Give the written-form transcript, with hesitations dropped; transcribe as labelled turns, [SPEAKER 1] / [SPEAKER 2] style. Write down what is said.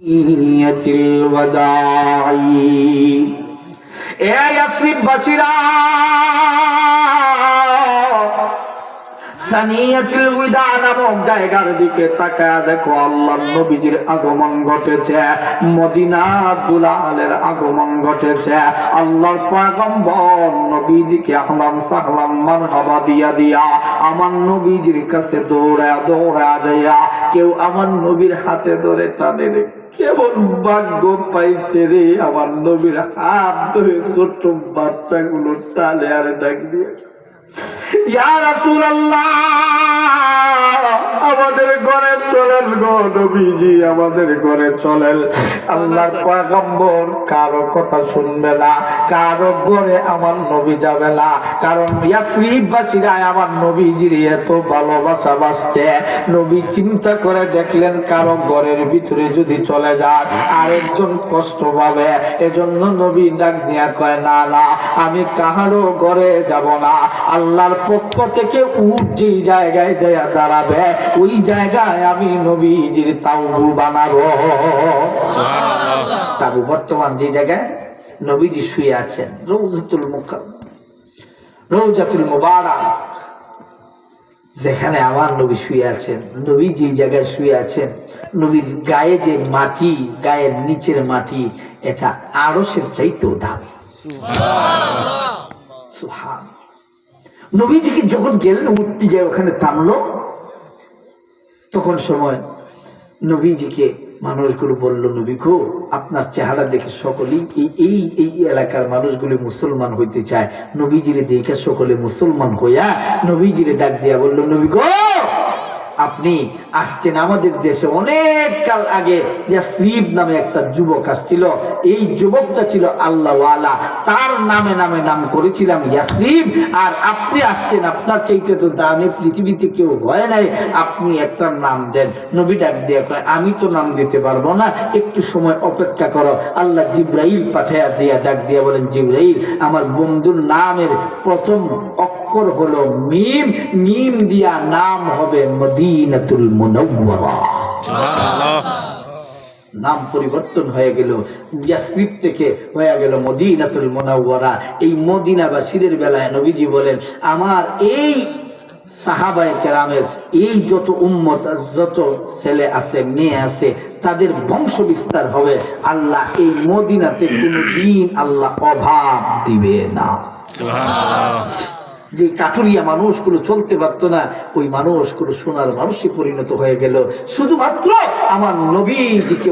[SPEAKER 1] সানিয়াতুল ওয়াদা নামক জায়গার দিকে তাকায়া দেখো, আল্লাহর নবীজির আগমন ঘটেছে, মদিনা দুলালের আগমন ঘটেছে। আল্লাহর পয়গম্বর নবীজিকে আহলান সাহলান মারহাবা দিয়া দিয়া আমার নবীজির কাছে দৌড়া যাইয়া কেউ আমার নবীর হাতে ধরে টানে রে। কেমন ভাগ্য পাইছে রে, আমার নবীর হাত ধরে ছোট বাচ্চাগুলো টানে আর ডাক দিয়ে, ইয়া রাসূলুল্লাহ আমাদের ঘরে চলেন গো নবীজি, আমাদের ঘরে চলেন। আল্লাহর পয়গম্বর কারো কথা শুনবে না, কারো ঘরে আমার নবী যাবে না, কারণ ইয়াসরিববাসীরা আমার নবীজির এত ভালোবাসা বাসছে। নবী চিন্তা করে দেখলেন কারো ঘরের ভিতরে যদি চলে যায় আরেকজন কষ্ট পাবে, এজন্য নবী ডাক দিয়া কয়, না না আমি কাহারও ঘরে যাব না। আল্লাহর পক্ষ থেকে উট যেই জায়গায় যায় দাঁড়াবে ওই জায়গায় আমি নবীজির তাবু বানাবো। তাবু বর্তমান যে জায়গায় নবীজি শুয়ে আছেন, রওজাতুল মুবারাক, যেখানে আমার নবী শুয়ে আছেন, নবী যে জায়গায় শুয়ে আছেন, নবীর গায়ে যে মাটি, গায়ের নিচের মাটি, এটা আরশের চাইতেও দামি। সুবহানাল্লাহ। নবীজিকে যখন গেলেন উঠতে যায় ওখানে থামলো, তখন সময় নবীজিকে মানুষগুলো বলল, নবী গো আপনার চেহারা দেখে সকলেই এই এলাকার মানুষগুলি মুসলমান হইতে চায়। নবীজিরে দেখে সকলে মুসলমান হইয়া নবীজিরে ডাক দিয়া বলল, নবী গো আপনি আসছেন আমাদের দেশে অনেক কাল আগে ইয়াসরিব নামে একটা যুবক আসছিল, এই যুবকটা ছিল আল্লাহওয়ালা, তার নামে নাম করেছিলাম ইয়াসরিব, আর আপনি আসছেন, আপনার চাইতে তো দামি পৃথিবীতে কেউ হয় নাই, আপনি একটা নাম দেন। নবী ডাক দিয়ে কয়, আমি তো নাম দিতে পারবো না, একটু সময় অপেক্ষা করো। আল্লাহ জিব্রাইল পাঠাইয়া দিয়া ডাক দিয়া বলেন, জিব্রাইল আমার বন্ধুর নামের প্রথম অক্ষর হলো মিম, মিম দিয়া নাম হবে মদিনাতুল মুনাওয়ারা। সুবহানাল্লাহ। নাম পরিবর্তন হয়ে গেল, ইয়াসরিব থেকে হয়ে গেল মদিনাতুল মুনাওয়ারা। এই মদিনাবাসীদের বেলায় নবীজি বলেন, আমার এই সাহাবায়ে কেরামের এই যত উম্মত, যত ছেলে আছে মেয়ে আছে, তাদের বংশ বিস্তার হবে। আল্লাহ এই মদিনাতে কোনদিন আল্লাহ অভাব দিবে না। সুবহানাল্লাহ। যে কাঠুরিয়া মানুষগুলো চলতে পারতো না, ওই মানুষগুলো সোনার মানুষে পরিণত হয়ে গেল, শুধুমাত্র আমার নবীজিকে